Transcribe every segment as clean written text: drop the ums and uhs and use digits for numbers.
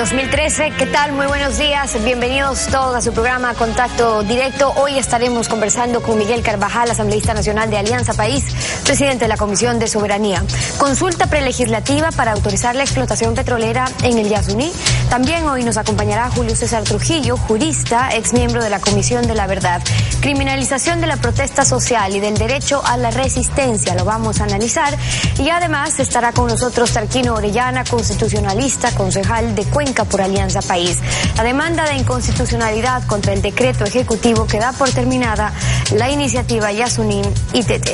2013. ¿Qué tal? Muy buenos días. Bienvenidos todos a su programa Contacto Directo. Hoy estaremos conversando con Miguel Carvajal, asambleísta nacional de Alianza País, presidente de la Comisión de Soberanía. Consulta prelegislativa para autorizar la explotación petrolera en el Yasuní. También hoy nos acompañará Julio César Trujillo, jurista, exmiembro de la Comisión de la Verdad. Criminalización de la protesta social y del derecho a la resistencia. Lo vamos a analizar. Y además estará con nosotros Tarquino Orellana, constitucionalista, concejal de Cuenca por Alianza País. La demanda de inconstitucionalidad contra el decreto ejecutivo que da por terminada la iniciativa Yasuní ITT.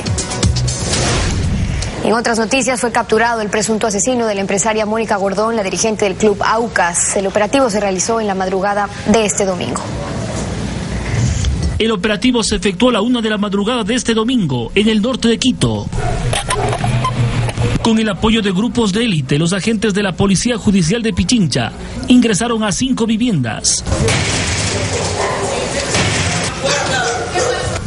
En otras noticias, fue capturado el presunto asesino de la empresaria Mónica Gordón, la dirigente del club Aucas. El operativo se realizó en la madrugada de este domingo. El operativo se efectuó a la 1 de la madrugada de este domingo en el norte de Quito. Con el apoyo de grupos de élite, los agentes de la Policía Judicial de Pichincha ingresaron a 5 viviendas.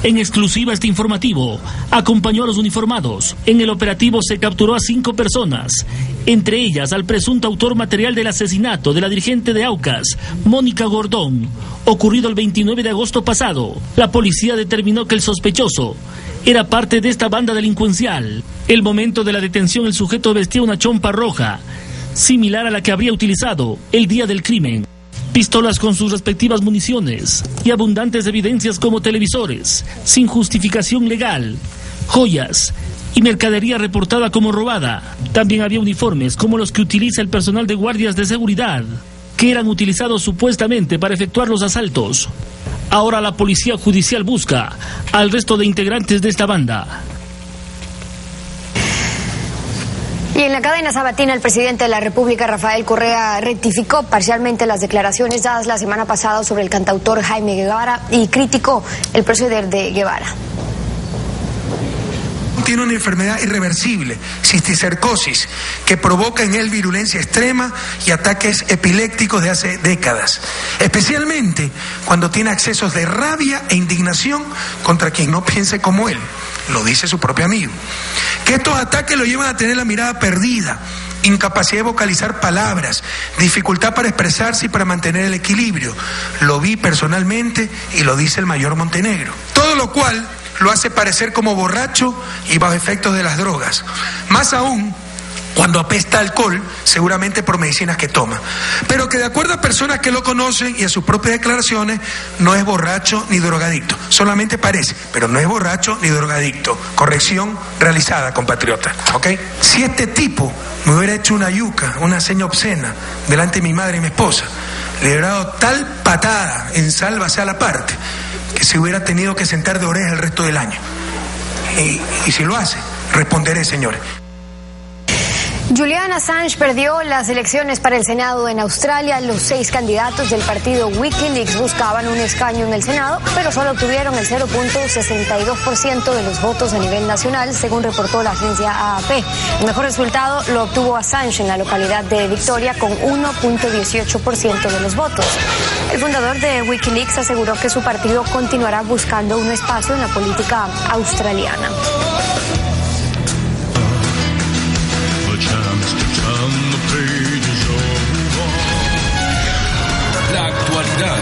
En exclusiva este informativo acompañó a los uniformados. En el operativo se capturó a 5 personas, entre ellas al presunto autor material del asesinato de la dirigente de Aucas, Mónica Gordón, ocurrido el 29 de agosto pasado. La policía determinó que el sospechoso era parte de esta banda delincuencial. El momento de la detención, el sujeto vestía una chompa roja, similar a la que habría utilizado el día del crimen. Pistolas con sus respectivas municiones y abundantes evidencias como televisores, sin justificación legal, joyas y mercadería reportada como robada. También había uniformes como los que utiliza el personal de guardias de seguridad, que eran utilizados supuestamente para efectuar los asaltos. Ahora la Policía Judicial busca al resto de integrantes de esta banda. Y en la cadena sabatina, el presidente de la República, Rafael Correa, rectificó parcialmente las declaraciones dadas la semana pasada sobre el cantautor Jaime Guevara y criticó el proceder de Guevara. Tiene una enfermedad irreversible, cisticercosis, que provoca en él virulencia extrema y ataques epilépticos de hace décadas, especialmente cuando tiene accesos de rabia e indignación contra quien no piense como él, lo dice su propio amigo. Que estos ataques lo llevan a tener la mirada perdida, incapacidad de vocalizar palabras, dificultad para expresarse y para mantener el equilibrio. Lo vi personalmente y lo dice el mayor Montenegro. Todo lo cual lo hace parecer como borracho y bajo efectos de las drogas. Más aún cuando apesta alcohol, seguramente por medicinas que toma. Pero que de acuerdo a personas que lo conocen y a sus propias declaraciones, no es borracho ni drogadicto. Solamente parece, pero no es borracho ni drogadicto. Corrección realizada, compatriota. ¿Ok? Si este tipo me hubiera hecho una yuca, una seña obscena, delante de mi madre y mi esposa, le hubiera dado tal patada en sálvase a la parte, que se hubiera tenido que sentar de oreja el resto del año. Y si lo hace, responderé, señores. Julian Assange perdió las elecciones para el Senado en Australia. Los 6 candidatos del partido Wikileaks buscaban un escaño en el Senado, pero solo obtuvieron el 0.62% de los votos a nivel nacional, según reportó la agencia AAP. El mejor resultado lo obtuvo Assange en la localidad de Victoria con 1.18% de los votos. El fundador de Wikileaks aseguró que su partido continuará buscando un espacio en la política australiana. La actualidad,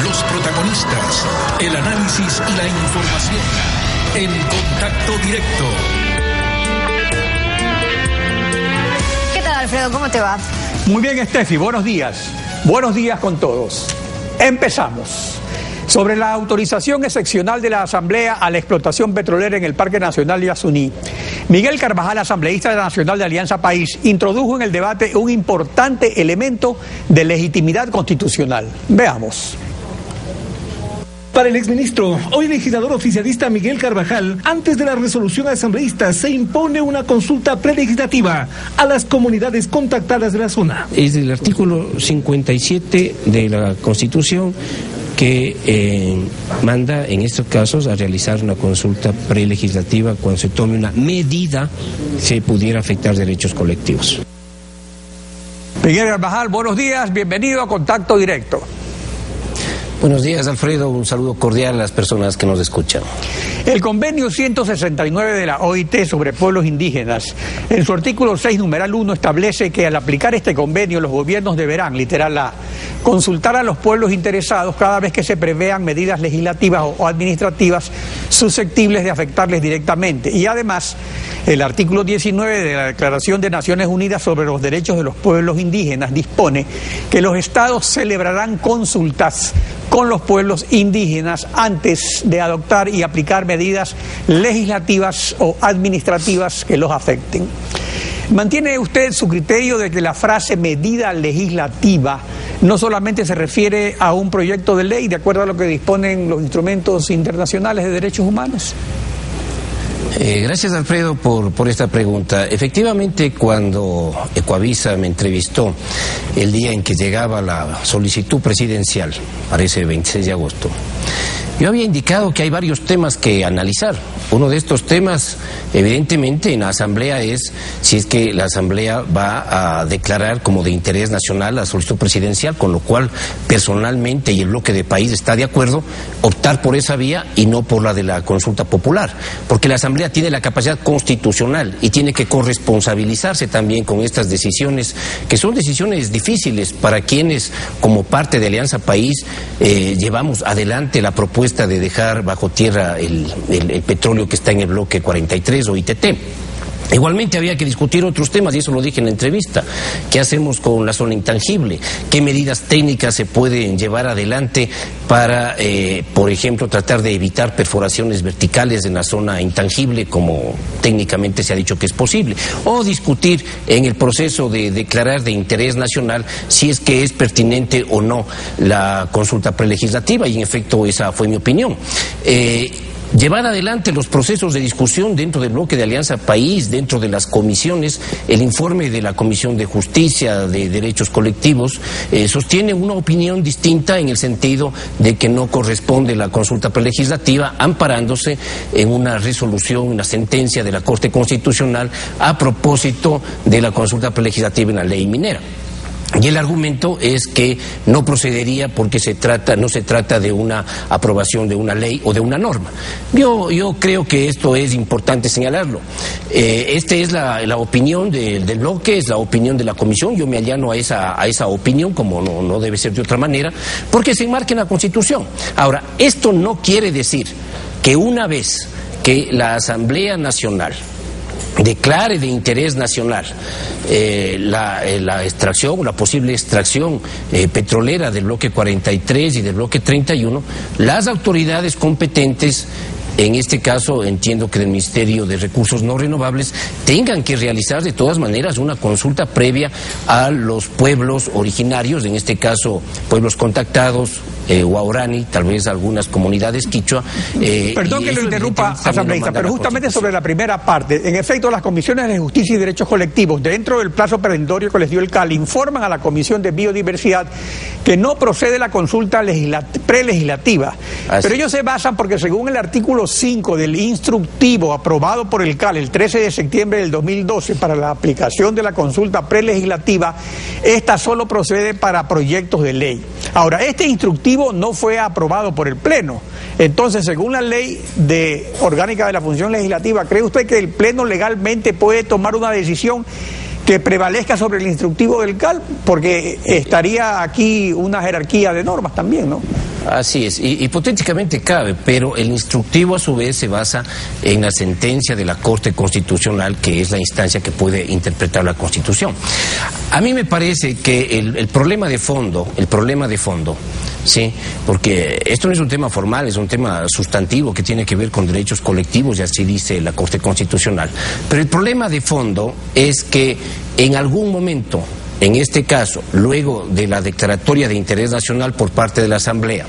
los protagonistas, el análisis y la información en Contacto Directo. ¿Qué tal, Alfredo? ¿Cómo te va? Muy bien, Steffi, buenos días. Buenos días con todos. Empezamos. Sobre la autorización excepcional de la Asamblea a la explotación petrolera en el Parque Nacional Yasuní, Miguel Carvajal, asambleísta nacional de Alianza País, introdujo en el debate un importante elemento de legitimidad constitucional. Veamos. Para el exministro, hoy legislador oficialista Miguel Carvajal, antes de la resolución asambleísta se impone una consulta prelegislativa a las comunidades contactadas de la zona. Es el artículo 57 de la Constitución que manda en estos casos a realizar una consulta prelegislativa cuando se tome una medida que pudiera afectar derechos colectivos. Miguel Carvajal, buenos días, bienvenido a Contacto Directo. Buenos días, Alfredo. Un saludo cordial a las personas que nos escuchan. El convenio 169 de la OIT sobre pueblos indígenas, en su artículo 6, numeral 1, establece que al aplicar este convenio los gobiernos deberán, literal A, consultar a los pueblos interesados cada vez que se prevean medidas legislativas o administrativas susceptibles de afectarles directamente. Y además, el artículo 19 de la Declaración de Naciones Unidas sobre los Derechos de los Pueblos Indígenas dispone que los estados celebrarán consultas con los pueblos indígenas antes de adoptar y aplicar medidas legislativas o administrativas que los afecten. ¿Mantiene usted su criterio de que la frase medida legislativa no solamente se refiere a un proyecto de ley de acuerdo a lo que disponen los instrumentos internacionales de derechos humanos? Gracias, Alfredo, por esta pregunta. Efectivamente, cuando Ecuavisa me entrevistó el día en que llegaba la solicitud presidencial, parece 26 de agosto, yo había indicado que hay varios temas que analizar. Uno de estos temas, evidentemente, en la Asamblea es si es que la Asamblea va a declarar como de interés nacional la solicitud presidencial, con lo cual, personalmente, y el bloque de país está de acuerdo, optar por esa vía y no por la de la consulta popular, porque la Asamblea tiene la capacidad constitucional y tiene que corresponsabilizarse también con estas decisiones, que son decisiones difíciles para quienes, como parte de Alianza País, llevamos adelante la propuesta de dejar bajo tierra el petróleo que está en el bloque 43 o ITT. Igualmente había que discutir otros temas, y eso lo dije en la entrevista. ¿Qué hacemos con la zona intangible? ¿Qué medidas técnicas se pueden llevar adelante para, por ejemplo, tratar de evitar perforaciones verticales en la zona intangible, como técnicamente se ha dicho que es posible? O discutir en el proceso de declarar de interés nacional si es que es pertinente o no la consulta prelegislativa, y en efecto esa fue mi opinión. Llevar adelante los procesos de discusión dentro del bloque de Alianza País, dentro de las comisiones. El informe de la Comisión de Justicia, de Derechos Colectivos, sostiene una opinión distinta en el sentido de que no corresponde la consulta prelegislativa, amparándose en una resolución, una sentencia de la Corte Constitucional a propósito de la consulta prelegislativa en la ley minera. Y el argumento es que no procedería porque no se trata de una aprobación de una ley o de una norma. Yo creo que esto es importante señalarlo. Esta es la opinión del bloque, es la opinión de la comisión. Yo me allano a esa opinión, como no debe ser de otra manera, porque se enmarca en la Constitución. Ahora, esto no quiere decir que una vez que la Asamblea Nacional declare de interés nacional la extracción o la posible extracción petrolera del bloque 43 y del bloque 31, las autoridades competentes, en este caso entiendo que del Ministerio de Recursos No Renovables, tengan que realizar de todas maneras una consulta previa a los pueblos originarios, en este caso pueblos contactados, Huaorani, tal vez algunas comunidades quichua. Perdón que lo interrumpa, asambleísta, pero justamente sobre la primera parte, en efecto, las comisiones de justicia y derechos colectivos, dentro del plazo perentorio que les dio el CAL, informan a la Comisión de Biodiversidad que no procede la consulta prelegislativa. Pero ellos se basan porque, según el artículo 5 del instructivo aprobado por el CAL el 13 de septiembre del 2012 para la aplicación de la consulta prelegislativa, esta solo procede para proyectos de ley. Ahora, este instructivo no fue aprobado por el Pleno. Entonces, según la ley orgánica de la función legislativa, ¿cree usted que el Pleno legalmente puede tomar una decisión que prevalezca sobre el instructivo del CAL? Porque estaría aquí una jerarquía de normas también, ¿no? Así es, hipotéticamente cabe, pero el instructivo a su vez se basa en la sentencia de la Corte Constitucional, que es la instancia que puede interpretar la Constitución. A mí me parece que el problema de fondo, sí, porque esto no es un tema formal, es un tema sustantivo que tiene que ver con derechos colectivos, y así dice la Corte Constitucional. Pero el problema de fondo es que en algún momento, en este caso, luego de la declaratoria de interés nacional por parte de la Asamblea,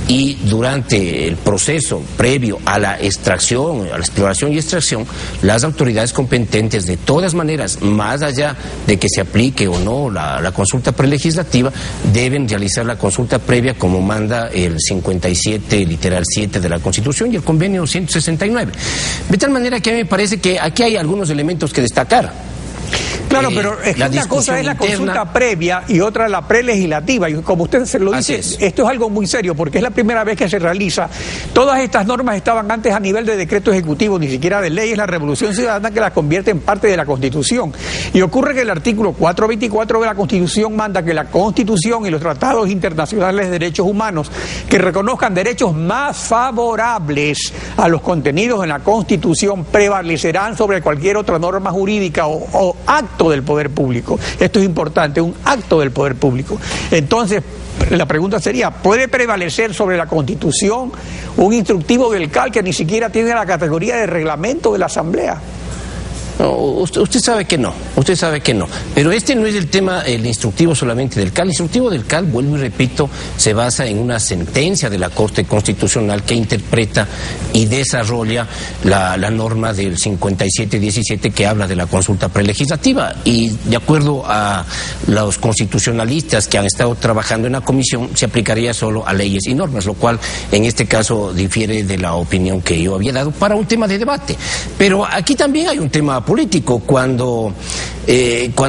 y durante el proceso previo a la extracción, a la exploración y extracción, las autoridades competentes, de todas maneras, más allá de que se aplique o no la consulta prelegislativa, deben realizar la consulta previa como manda el 57, literal 7 de la Constitución y el convenio 169. De tal manera que a mí me parece que aquí hay algunos elementos que destacar. Claro, pero es que una cosa es la consulta previa y otra la prelegislativa. Y como usted se lo dice, esto es algo muy serio porque es la primera vez que se realiza. Todas estas normas estaban antes a nivel de decreto ejecutivo, ni siquiera de ley. Es la Revolución Ciudadana que las convierte en parte de la Constitución. Y ocurre que el artículo 424 de la Constitución manda que la Constitución y los tratados internacionales de derechos humanos que reconozcan derechos más favorables a los contenidos en la Constitución prevalecerán sobre cualquier otra norma jurídica o acto del poder público. Esto es importante, un acto del poder público. Entonces, la pregunta sería, ¿puede prevalecer sobre la Constitución un instructivo del CAL que ni siquiera tiene la categoría de reglamento de la Asamblea? No, usted sabe que no, pero este no es el tema, el instructivo solamente del CAL. El instructivo del CAL, vuelvo y repito, se basa en una sentencia de la Corte Constitucional que interpreta y desarrolla la norma del 5717 que habla de la consulta prelegislativa, y de acuerdo a los constitucionalistas que han estado trabajando en la comisión se aplicaría solo a leyes y normas, lo cual en este caso difiere de la opinión que yo había dado para un tema de debate. Pero aquí también hay un tema político. Cuando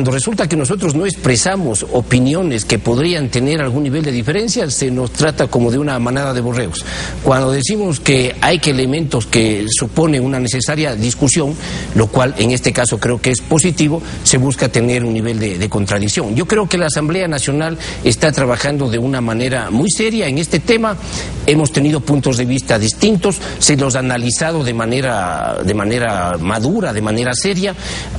resulta que nosotros no expresamos opiniones que podrían tener algún nivel de diferencia, se nos trata como de una manada de borregos. Cuando decimos que hay elementos que suponen una necesaria discusión, lo cual en este caso creo que es positivo, se busca tener un nivel de contradicción. Yo creo que la Asamblea Nacional está trabajando de una manera muy seria en este tema. Hemos tenido puntos de vista distintos, se los ha analizado de manera madura, de manera seria.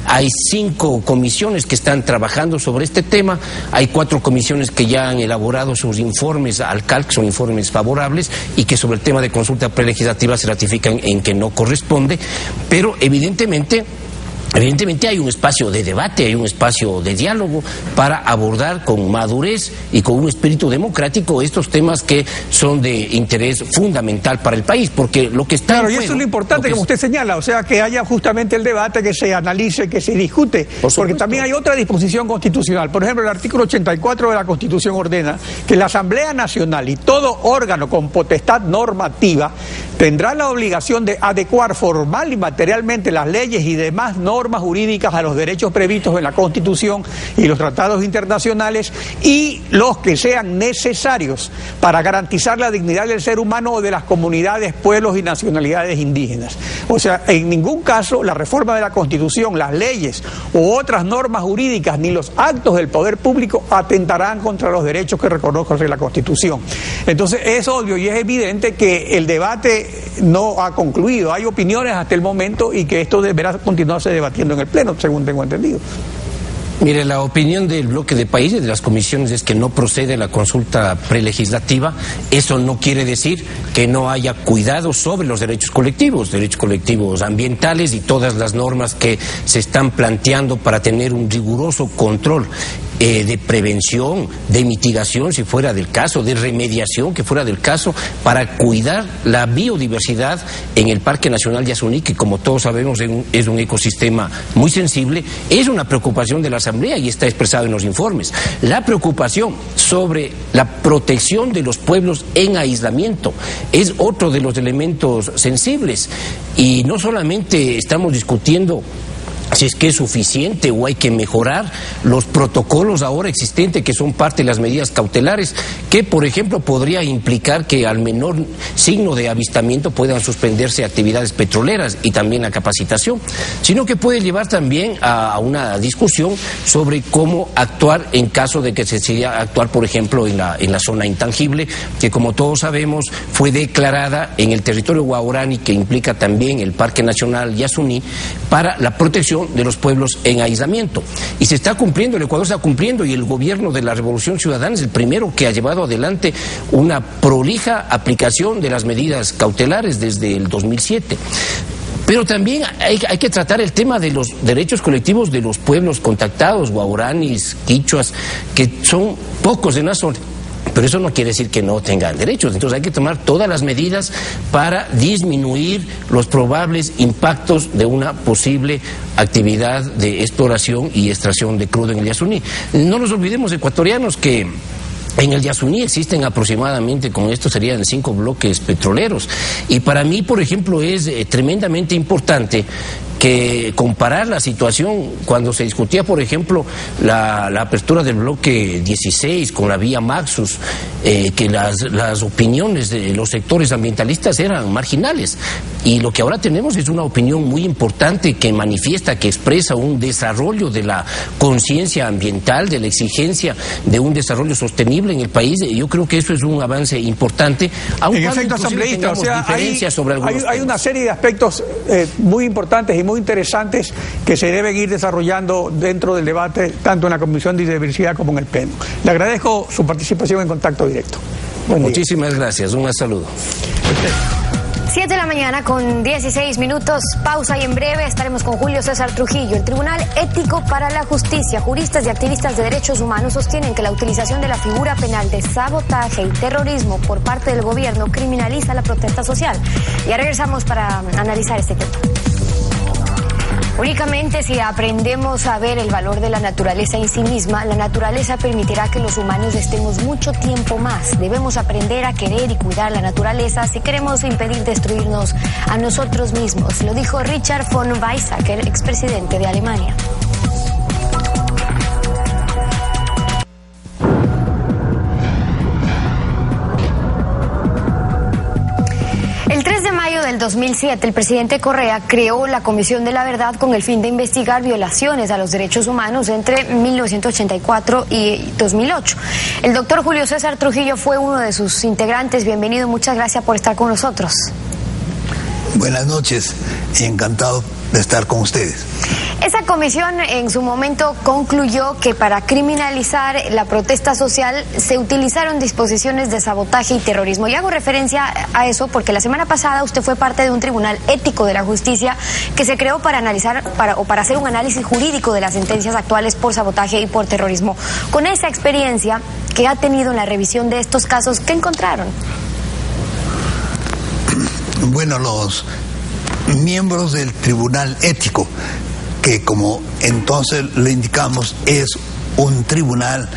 Hay 5 comisiones que están trabajando sobre este tema, hay 4 comisiones que ya han elaborado sus informes al CAL, que son informes favorables, y que sobre el tema de consulta prelegislativa se ratifican en que no corresponde, pero evidentemente hay un espacio de debate, hay un espacio de diálogo para abordar con madurez y con un espíritu democrático estos temas que son de interés fundamental para el país, porque lo que está... Claro, y eso es lo importante, como usted señala, o sea, que haya justamente el debate, que se analice, que se discute, porque también hay otra disposición constitucional. Por ejemplo, el artículo 84 de la Constitución ordena que la Asamblea Nacional y todo órgano con potestad normativa tendrá la obligación de adecuar formal y materialmente las leyes y demás normas jurídicas a los derechos previstos en la Constitución y los tratados internacionales, y los que sean necesarios para garantizar la dignidad del ser humano o de las comunidades, pueblos y nacionalidades indígenas. O sea, en ningún caso la reforma de la Constitución, las leyes u otras normas jurídicas ni los actos del poder público atentarán contra los derechos que reconoce la Constitución. Entonces es obvio y es evidente que el debate no ha concluido. Hay opiniones hasta el momento y que esto deberá continuarse debatiendo en el Pleno, según tengo entendido. Mire, la opinión del bloque de países, de las comisiones, es que no procede la consulta prelegislativa. Eso no quiere decir que no haya cuidado sobre los derechos colectivos ambientales y todas las normas que se están planteando para tener un riguroso control de prevención, de mitigación si fuera del caso, de remediación que fuera del caso, para cuidar la biodiversidad en el Parque Nacional Yasuní, que como todos sabemos es un ecosistema muy sensible. Es una preocupación de la Asamblea y está expresado en los informes. La preocupación sobre la protección de los pueblos en aislamiento es otro de los elementos sensibles, y no solamente estamos discutiendo si es que es suficiente o hay que mejorar los protocolos ahora existentes, que son parte de las medidas cautelares, que por ejemplo podría implicar que al menor signo de avistamiento puedan suspenderse actividades petroleras y también la capacitación, sino que puede llevar también a una discusión sobre cómo actuar en caso de que se decida actuar, por ejemplo, en la zona intangible, que como todos sabemos fue declarada en el territorio guaraní, que implica también el Parque Nacional Yasuní, para la protección de los pueblos en aislamiento. Y se está cumpliendo, el Ecuador está cumpliendo, y el gobierno de la Revolución Ciudadana es el primero que ha llevado adelante una prolija aplicación de las medidas cautelares desde el 2007. Pero también hay que tratar el tema de los derechos colectivos de los pueblos contactados, guaraníes, quichuas, que son pocos en la zona. Pero eso no quiere decir que no tengan derechos. Entonces hay que tomar todas las medidas para disminuir los probables impactos de una posible actividad de exploración y extracción de crudo en el Yasuní. No nos olvidemos, ecuatorianos, que en el Yasuní existen aproximadamente, con esto serían 5 bloques petroleros. Y para mí, por ejemplo, es tremendamente importante que comparar la situación cuando se discutía, por ejemplo, la apertura del bloque 16 con la vía Maxus, que las opiniones de los sectores ambientalistas eran marginales, y lo que ahora tenemos es una opinión muy importante que manifiesta, que expresa un desarrollo de la conciencia ambiental, de la exigencia de un desarrollo sostenible en el país. Yo creo que eso es un avance importante, aun en cuando efecto, asambleísta, tengamos diferencias sobre algunos hay una serie de aspectos muy importantes y muy interesantes que se deben ir desarrollando dentro del debate, tanto en la Comisión de Diversidad como en el Pleno. Le agradezco su participación en Contacto Directo. Muchísimas gracias, un saludo. 7 de la mañana con 16 minutos, pausa y en breve estaremos con Julio César Trujillo. El Tribunal Ético para la Justicia, juristas y activistas de derechos humanos sostienen que la utilización de la figura penal de sabotaje y terrorismo por parte del gobierno criminaliza la protesta social. Ya regresamos para analizar este tema. Únicamente si aprendemos a ver el valor de la naturaleza en sí misma, la naturaleza permitirá que los humanos estemos mucho tiempo más. Debemos aprender a querer y cuidar la naturaleza si queremos impedir destruirnos a nosotros mismos. Lo dijo Richard von Weizsäcker, expresidente de Alemania. Del 2007, el presidente Correa creó la Comisión de la Verdad con el fin de investigar violaciones a los derechos humanos entre 1984 y 2008. El doctor Julio César Trujillo fue uno de sus integrantes. Bienvenido, muchas gracias por estar con nosotros. Buenas noches, encantado de estar con ustedes. Esa comisión en su momento concluyó que para criminalizar la protesta social se utilizaron disposiciones de sabotaje y terrorismo. Y hago referencia a eso porque la semana pasada usted fue parte de un tribunal ético de la justicia que se creó para analizar para hacer un análisis jurídico de las sentencias actuales por sabotaje y por terrorismo. Con esa experiencia que ha tenido en la revisión de estos casos, ¿qué encontraron? Bueno, los miembros del tribunal ético, que como entonces le indicamos es un tribunal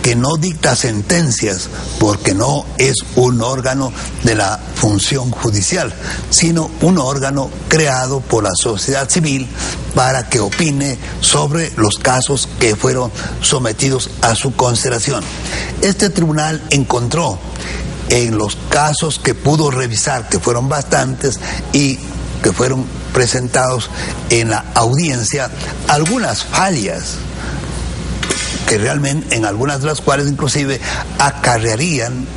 que no dicta sentencias porque no es un órgano de la función judicial, sino un órgano creado por la sociedad civil para que opine sobre los casos que fueron sometidos a su consideración. Este tribunal encontró en los casos que pudo revisar, que fueron bastantes y que fueron presentados en la audiencia, algunas fallas que realmente, en algunas de las cuales inclusive acarrearían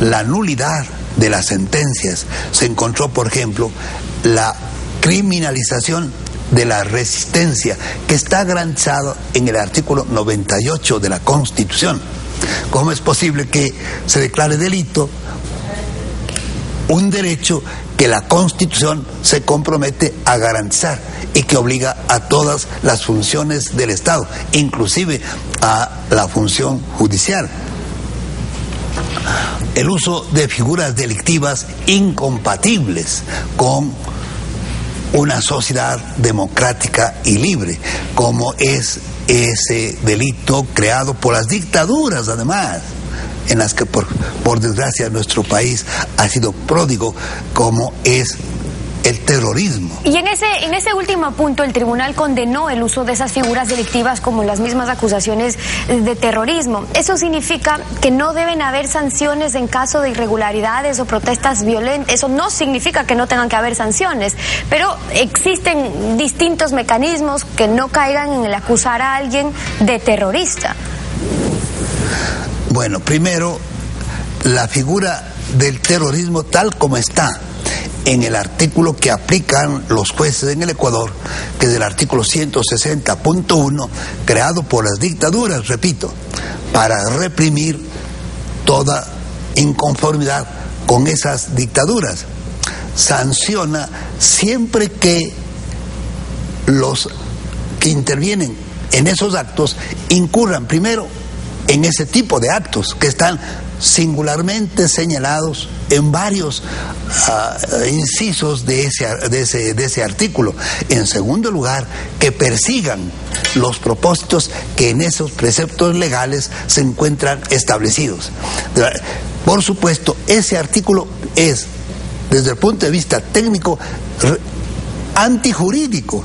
la nulidad de las sentencias. Se encontró, por ejemplo, la criminalización de la resistencia, que está garantizado en el artículo 98 de la Constitución. ¿Cómo es posible que se declare delito un derecho que la Constitución se compromete a garantizar y que obliga a todas las funciones del Estado, inclusive a la función judicial? El uso de figuras delictivas incompatibles con una sociedad democrática y libre, como es ese delito creado por las dictaduras, además, en las que por desgracia nuestro país ha sido pródigo, como es el terrorismo. Y en ese último punto el tribunal condenó el uso de esas figuras delictivas como las mismas acusaciones de terrorismo. Eso significa que no deben haber sanciones en caso de irregularidades o protestas violentas. Eso no significa que no tengan que haber sanciones, pero existen distintos mecanismos que no caigan en el acusar a alguien de terrorista. Bueno, primero, la figura del terrorismo tal como está en el artículo que aplican los jueces en el Ecuador, que es el artículo 160.1, creado por las dictaduras, repito, para reprimir toda inconformidad con esas dictaduras. Sanciona siempre que los que intervienen en esos actos incurran primero en ese tipo de actos que están singularmente señalados en varios incisos de ese artículo. En segundo lugar, que persigan los propósitos que en esos preceptos legales se encuentran establecidos. Por supuesto, ese artículo es, desde el punto de vista técnico, antijurídico,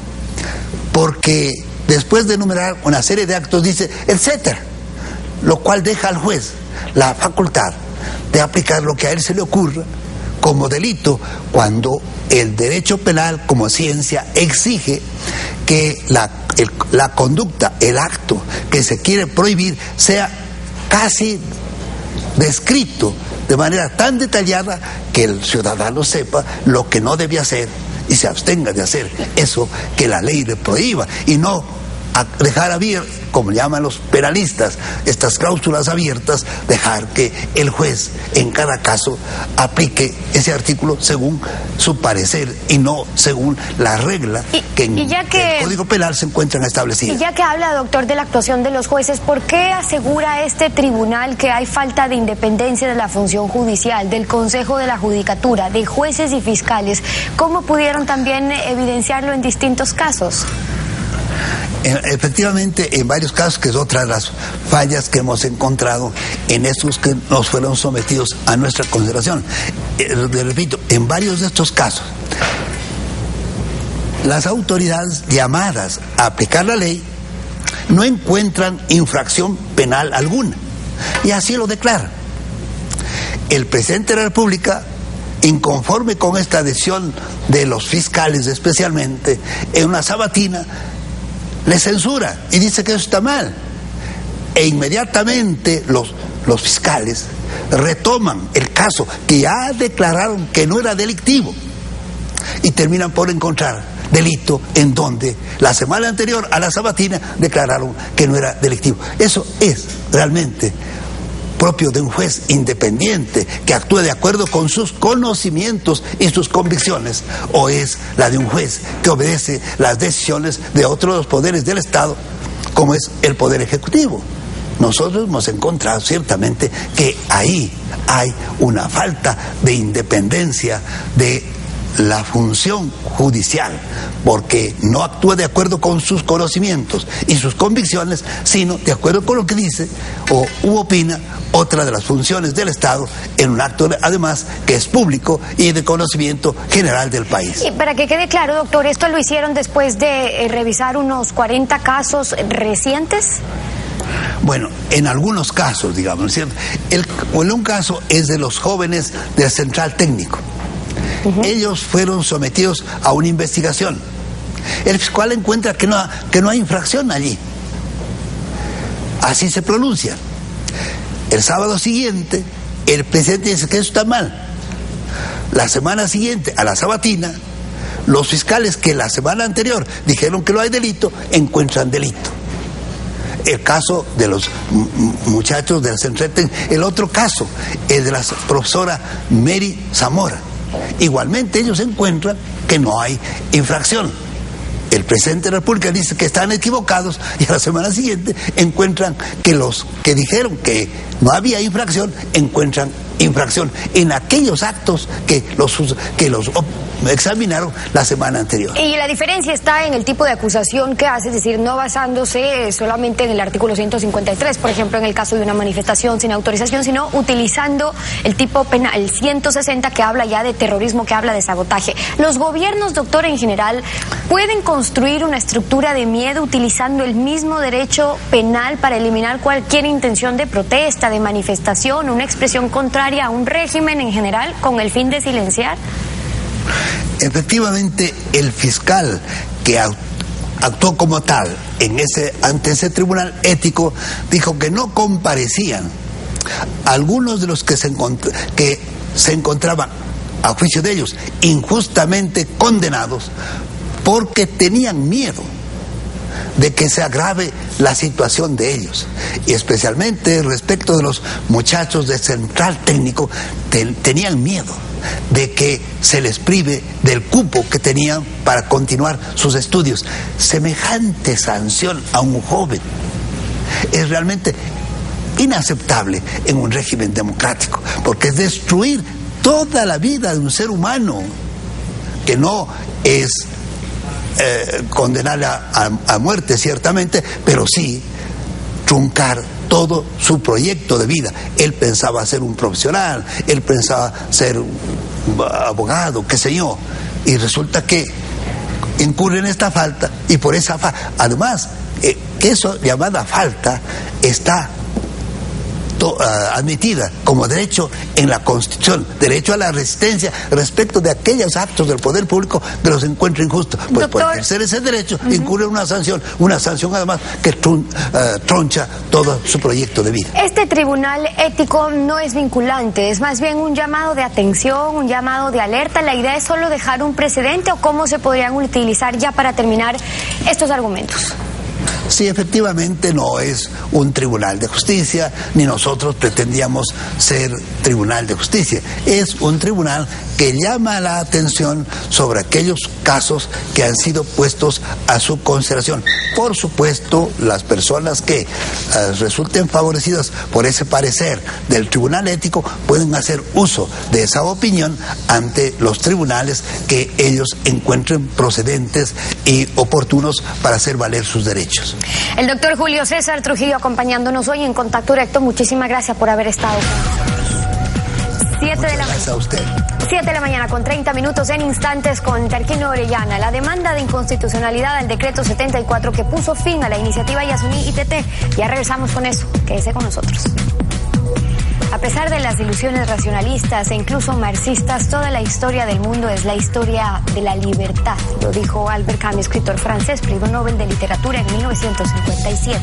porque después de enumerar una serie de actos dice, etcétera, lo cual deja al juez la facultad de aplicar lo que a él se le ocurra como delito, cuando el derecho penal como ciencia exige que la conducta, el acto que se quiere prohibir sea casi descrito de manera tan detallada que el ciudadano sepa lo que no debe hacer y se abstenga de hacer eso que la ley le prohíba, y no dejar abierto, como llaman los penalistas, estas cláusulas abiertas, dejar que el juez en cada caso aplique ese artículo según su parecer y no según la regla que en el Código Penal se encuentran establecidas. Y ya que habla, doctor, de la actuación de los jueces, ¿por qué asegura este tribunal que hay falta de independencia de la función judicial, del Consejo de la Judicatura, de jueces y fiscales? ¿Cómo pudieron también evidenciarlo en distintos casos? Efectivamente, en varios casos, que es otra de las fallas que hemos encontrado en estos que nos fueron sometidos a nuestra consideración. Repito, en varios de estos casos, las autoridades llamadas a aplicar la ley no encuentran infracción penal alguna, y así lo declaran. El presidente de la República, inconforme con esta decisión de los fiscales especialmente, en una sabatina le censura y dice que eso está mal, e inmediatamente los fiscales retoman el caso que ya declararon que no era delictivo y terminan por encontrar delito en donde la semana anterior a la sabatina declararon que no era delictivo. Eso es realmente propio de un juez independiente que actúe de acuerdo con sus conocimientos y sus convicciones, o es la de un juez que obedece las decisiones de otros de los poderes del Estado, como es el Poder Ejecutivo? Nosotros hemos encontrado ciertamente que ahí hay una falta de independencia de la función judicial, porque no actúa de acuerdo con sus conocimientos y sus convicciones, sino de acuerdo con lo que dice o opina otra de las funciones del Estado, en un acto además que es público y de conocimiento general del país. Y para que quede claro, doctor, ¿esto lo hicieron después de revisar unos 40 casos recientes? Bueno, en algunos casos, digamos, ¿cierto? En un caso es de los jóvenes del Central Técnico. Ellos fueron sometidos a una investigación. El fiscal encuentra que no hay infracción allí. Así se pronuncia. El sábado siguiente, el presidente dice que eso está mal. La semana siguiente, a la sabatina, los fiscales que la semana anterior dijeron que no hay delito, encuentran delito. El caso de los muchachos del Central Técnico. El otro caso es de la profesora Mary Zamora. Igualmente ellos encuentran que no hay infracción. El presidente de la República dice que están equivocados y a la semana siguiente encuentran que los que dijeron que no había infracción encuentran infracción en aquellos actos que los examinaron la semana anterior. Y la diferencia está en el tipo de acusación que hace, es decir, no basándose solamente en el artículo 153, por ejemplo, en el caso de una manifestación sin autorización, sino utilizando el tipo penal, el 160, que habla ya de terrorismo, que habla de sabotaje. Los gobiernos, doctor, en general, pueden construir una estructura de miedo utilizando el mismo derecho penal para eliminar cualquier intención de protesta, de manifestación, una expresión contraria a un régimen en general, con el fin de silenciar. Efectivamente, el fiscal que actuó como tal ante ese tribunal ético dijo que no comparecían algunos de los que se encontraban, a juicio de ellos, injustamente condenados, porque tenían miedo de que se agrave la situación de ellos, y especialmente respecto de los muchachos del Central Técnico, tenían miedo de que se les prive del cupo que tenían para continuar sus estudios. Semejante sanción a un joven es realmente inaceptable en un régimen democrático, porque es destruir toda la vida de un ser humano, que no es condenarla a muerte ciertamente, pero sí truncar todo su proyecto de vida. Él pensaba ser un profesional, él pensaba ser un abogado, qué sé yo, y resulta que incurre en esta falta y por esa falta, además, eso llamada falta está admitida como derecho en la Constitución, derecho a la resistencia respecto de aquellos actos del poder público que los encuentra injustos. Pues por ejercer ese derecho incurre una sanción además que troncha todo su proyecto de vida. Este tribunal ético no es vinculante, es más bien un llamado de atención, un llamado de alerta. ¿La idea es solo dejar un precedente o cómo se podrían utilizar ya para terminar estos argumentos? Sí, efectivamente no es un tribunal de justicia, ni nosotros pretendíamos ser tribunal de justicia. Es un tribunal que llama la atención sobre aquellos casos que han sido puestos a su consideración. Por supuesto, las personas que resulten favorecidas por ese parecer del tribunal ético pueden hacer uso de esa opinión ante los tribunales que ellos encuentren procedentes y oportunos para hacer valer sus derechos. El doctor Julio César Trujillo acompañándonos hoy en Contacto Directo. Muchísimas gracias por haber estado con nosotros. 7 de la mañana con 30 minutos. En instantes con Tarquino Orellana. La demanda de inconstitucionalidad al decreto 74 que puso fin a la iniciativa Yasuní ITT. Ya regresamos con eso. Quédese con nosotros. A pesar de las ilusiones racionalistas e incluso marxistas, toda la historia del mundo es la historia de la libertad. Lo dijo Albert Camus, escritor francés, premio Nobel de Literatura en 1957.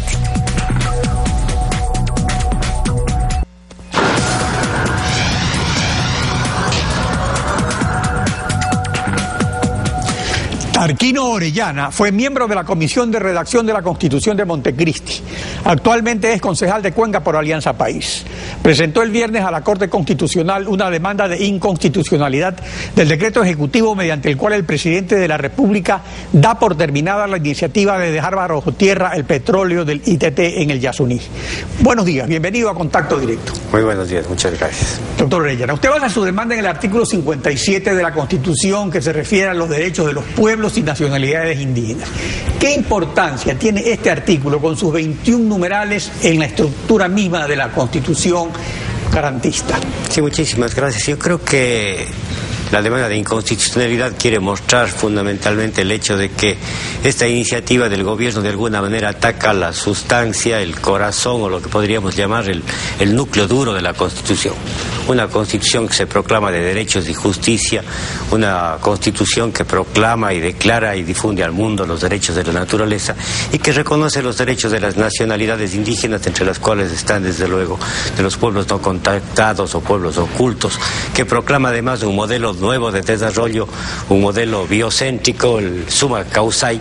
Tarquino Orellana fue miembro de la Comisión de Redacción de la Constitución de Montecristi. Actualmente es concejal de Cuenca por Alianza País. Presentó el viernes a la Corte Constitucional una demanda de inconstitucionalidad del decreto ejecutivo mediante el cual el presidente de la República da por terminada la iniciativa de dejar bajo tierra el petróleo del ITT en el Yasuní. Buenos días, bienvenido a Contacto Directo. Muy buenos días, muchas gracias. Doctor Orellana, usted basa su demanda en el artículo 57 de la Constitución que se refiere a los derechos de los pueblos y nacionalidades indígenas. ¿Qué importancia tiene este artículo con sus 21 numerales en la estructura misma de la Constitución garantista? Sí, muchísimas gracias. Yo creo que la demanda de inconstitucionalidad quiere mostrar fundamentalmente el hecho de que esta iniciativa del gobierno de alguna manera ataca la sustancia, el corazón o lo que podríamos llamar el núcleo duro de la Constitución. Una Constitución que se proclama de derechos y justicia, una Constitución que proclama y declara y difunde al mundo los derechos de la naturaleza y que reconoce los derechos de las nacionalidades indígenas, entre las cuales están desde luego de los pueblos no contactados o pueblos ocultos, que proclama además un modelo nuevo de desarrollo, un modelo biocéntrico, el Summa Causai,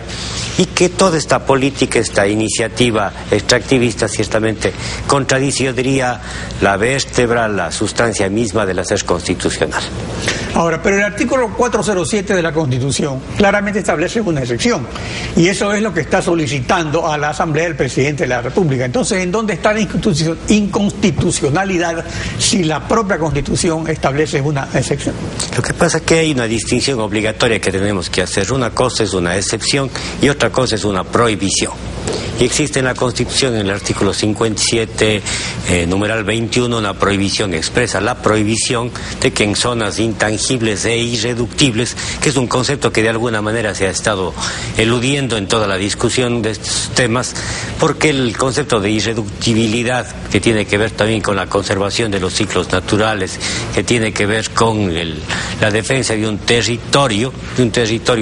y que toda esta política, esta iniciativa extractivista ciertamente contradice, yo diría, la vértebra, la sustancia misma del hacer constitucional. Ahora, pero el artículo 407 de la Constitución claramente establece una excepción, y eso es lo que está solicitando a la Asamblea del Presidente de la República. Entonces, ¿en dónde está la inconstitucionalidad si la propia Constitución establece una excepción? Lo que pasa es que hay una distinción obligatoria que tenemos que hacer. Una cosa es una excepción y otra cosa es una prohibición. Y existe en la Constitución, en el artículo 57, numeral 21, una prohibición expresa, la prohibición de que en zonas intangibles e irreductibles, que es un concepto que de alguna manera se ha estado eludiendo en toda la discusión de estos temas, porque el concepto de irreductibilidad, que tiene que ver también con la conservación de los ciclos naturales, que tiene que ver con la defensa de un territorio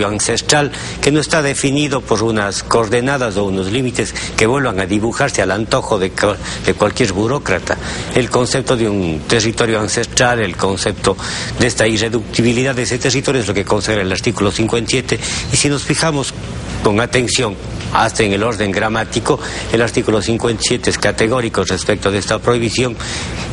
ancestral, que no está definido por unas coordenadas o unos límites que vuelvan a dibujarse al antojo de cualquier burócrata. El concepto de un territorio ancestral, el concepto de esta irreductibilidad de ese territorio es lo que consagra el artículo 57, y si nos fijamos con atención hasta en el orden gramático, el artículo 57 es categórico respecto de esta prohibición,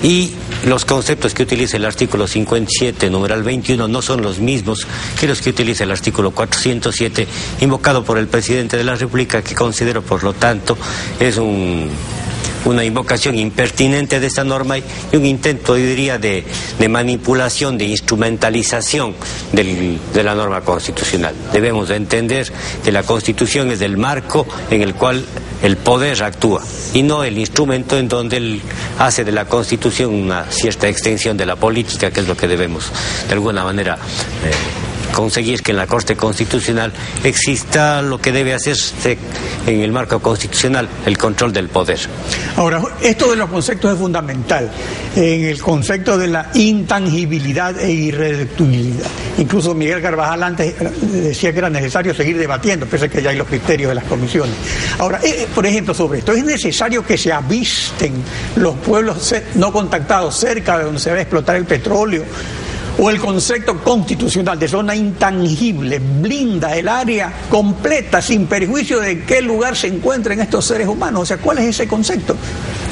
y los conceptos que utiliza el artículo 57, numeral 21, no son los mismos que los que utiliza el artículo 407, invocado por el presidente de la República, que considero, por lo tanto, es una invocación impertinente de esta norma y un intento, yo diría, de manipulación, de instrumentalización de la norma constitucional. Debemos de entender que la Constitución es el marco en el cual el poder actúa y no el instrumento en donde él hace de la Constitución una cierta extensión de la política, que es lo que debemos de alguna manera conseguir que en la Corte Constitucional exista lo que debe hacerse en el marco constitucional, el control del poder. Ahora, esto de los conceptos es fundamental, en el concepto de la intangibilidad e irreductibilidad. Incluso Miguel Carvajal antes decía que era necesario seguir debatiendo, pese a que ya hay los criterios de las comisiones. Ahora, por ejemplo, sobre esto, ¿es necesario que se avisten los pueblos no contactados cerca de donde se va a explotar el petróleo? ¿O el concepto constitucional de zona intangible blinda el área completa sin perjuicio de qué lugar se encuentren estos seres humanos? O sea, ¿cuál es ese concepto?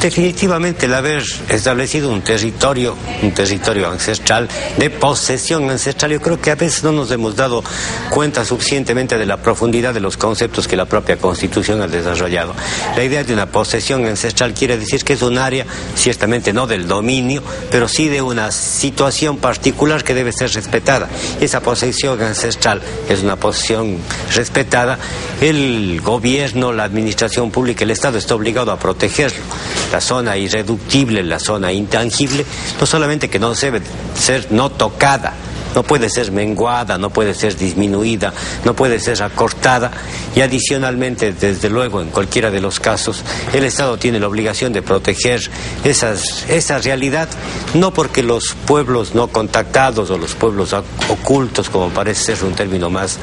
Definitivamente el haber establecido un territorio ancestral, de posesión ancestral, yo creo que a veces no nos hemos dado cuenta suficientemente de la profundidad de los conceptos que la propia Constitución ha desarrollado. La idea de una posesión ancestral quiere decir que es un área, ciertamente no del dominio, pero sí de una situación particular que debe ser respetada. Y esa posesión ancestral es una posesión respetada. El gobierno, la administración pública, el Estado está obligado a protegerlo. La zona irreductible, la zona intangible, no solamente que no debe ser no tocada, no puede ser menguada, no puede ser disminuida, no puede ser acortada, y adicionalmente, desde luego, en cualquiera de los casos, el Estado tiene la obligación de proteger esa realidad, no porque los pueblos no contactados o los pueblos ocultos, como parece ser un término más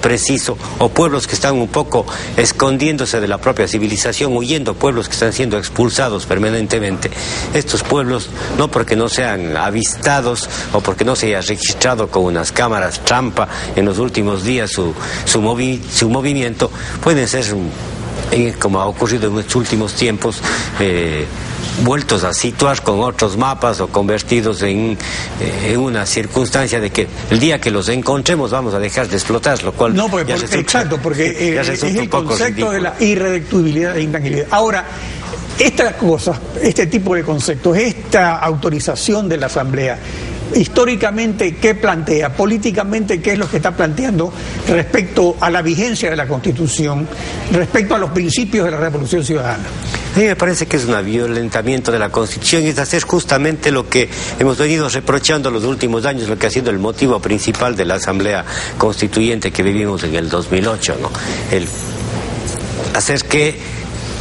preciso, o pueblos que están un poco escondiéndose de la propia civilización, huyendo, pueblos que están siendo expulsados permanentemente. Estos pueblos, no porque no sean avistados o porque no se haya registrado con unas cámaras trampa en los últimos días su movimiento, pueden ser, como ha ocurrido en estos últimos tiempos, vueltos a situar con otros mapas o convertidos en una circunstancia de que el día que los encontremos vamos a dejar de explotar, lo cual no, porque es el concepto de la irreductibilidad e intangibilidad. Ahora, este tipo de conceptos, esta autorización de la Asamblea, históricamente, ¿qué plantea? Políticamente, ¿qué es lo que está planteando respecto a la vigencia de la Constitución, respecto a los principios de la Revolución Ciudadana? A mí me parece que es un violentamiento de la Constitución y es hacer justamente lo que hemos venido reprochando los últimos años, lo que ha sido el motivo principal de la Asamblea Constituyente que vivimos en el 2008, ¿no? El hacer que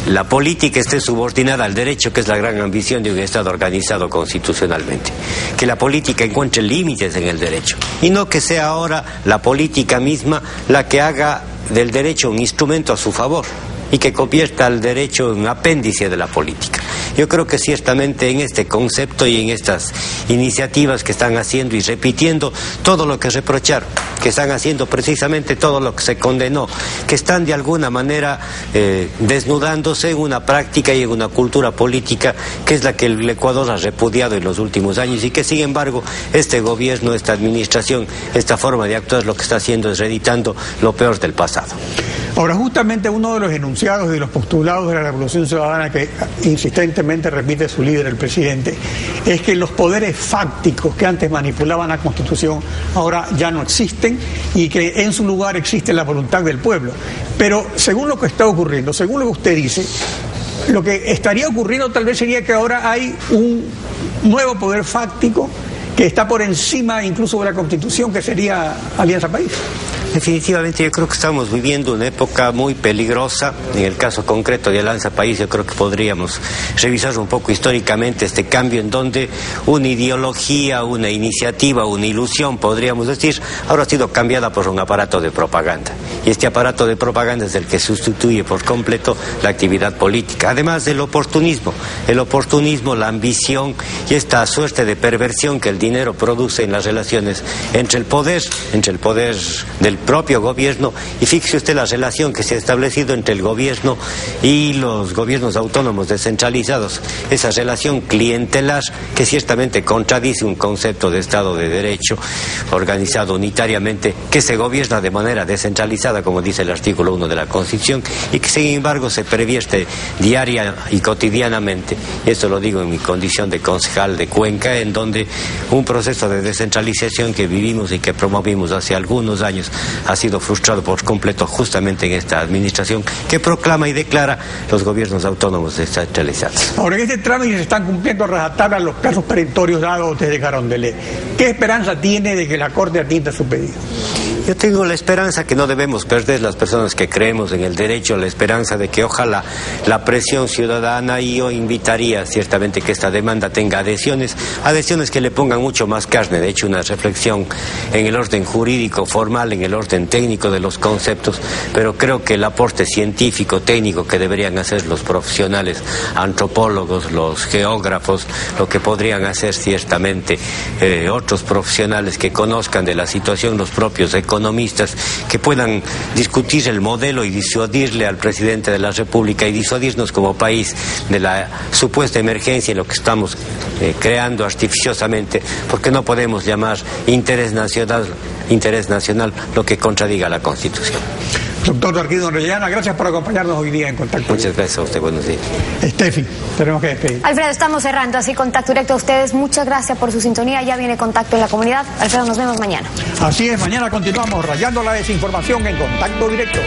la política esté subordinada al derecho, que es la gran ambición de un Estado organizado constitucionalmente. Que la política encuentre límites en el derecho y no que sea ahora la política misma la que haga del derecho un instrumento a su favor y que convierta al derecho en un apéndice de la política. Yo creo que ciertamente en este concepto y en estas iniciativas que están haciendo y repitiendo todo lo que reprocharon, que están haciendo precisamente todo lo que se condenó, que están de alguna manera desnudándose en una práctica y en una cultura política que es la que el Ecuador ha repudiado en los últimos años y que sin embargo este gobierno, esta administración, esta forma de actuar lo que está haciendo es reeditando lo peor del pasado. Ahora, justamente uno de los enunciados y de los postulados de la Revolución Ciudadana que insistentemente repite su líder, el presidente, es que los poderes fácticos que antes manipulaban la Constitución ahora ya no existen y que en su lugar existe la voluntad del pueblo. Pero según lo que está ocurriendo, según lo que usted dice, lo que estaría ocurriendo tal vez sería que ahora hay un nuevo poder fáctico que está por encima incluso de la Constitución, que sería Alianza País. Definitivamente yo creo que estamos viviendo una época muy peligrosa. En el caso concreto de Alianza País, yo creo que podríamos revisar un poco históricamente este cambio en donde una ideología, una iniciativa, una ilusión, podríamos decir, ahora ha sido cambiada por un aparato de propaganda. Y este aparato de propaganda es el que sustituye por completo la actividad política. Además del oportunismo, la ambición y esta suerte de perversión que el dinero produce en las relaciones entre el poder del propio gobierno, y fíjese usted la relación que se ha establecido entre el gobierno y los gobiernos autónomos descentralizados, esa relación clientelar que ciertamente contradice un concepto de Estado de Derecho organizado unitariamente, que se gobierna de manera descentralizada descentralizada, como dice el artículo 1 de la Constitución, y que sin embargo se pervierte diaria y cotidianamente. Esto lo digo en mi condición de concejal de Cuenca, en donde un proceso de descentralización que vivimos y que promovimos hace algunos años ha sido frustrado por completo justamente en esta administración que proclama y declara los gobiernos autónomos descentralizados. Ahora, en este trámite se están cumpliendo a rajatabla los plazos perentorios dados desde Carondelet. ¿Qué esperanza tiene de que la Corte atienda su pedido? Yo tengo la esperanza que no debemos perder las personas que creemos en el derecho, la esperanza de que ojalá la presión ciudadana, y yo invitaría ciertamente que esta demanda tenga adhesiones que le pongan mucho más carne, de hecho una reflexión en el orden jurídico formal, en el orden técnico de los conceptos, pero creo que el aporte científico, técnico que deberían hacer los profesionales, antropólogos, los geógrafos, lo que podrían hacer ciertamente otros profesionales que conozcan de la situación, los propios economistas, que puedan discutir el modelo y disuadirle al presidente de la República y disuadirnos como país de la supuesta emergencia en lo que estamos creando artificiosamente, porque no podemos llamar interés nacional lo que contradiga la Constitución. Doctor Arquido Orellana, gracias por acompañarnos hoy día en Contacto. Muchas gracias a usted, buenos días. Steffi, tenemos que despedir. Alfredo, estamos cerrando así Contacto Directo a ustedes. Muchas gracias por su sintonía. Ya viene Contacto en la Comunidad. Alfredo, nos vemos mañana. Así es, mañana continuamos rayando la desinformación en Contacto Directo.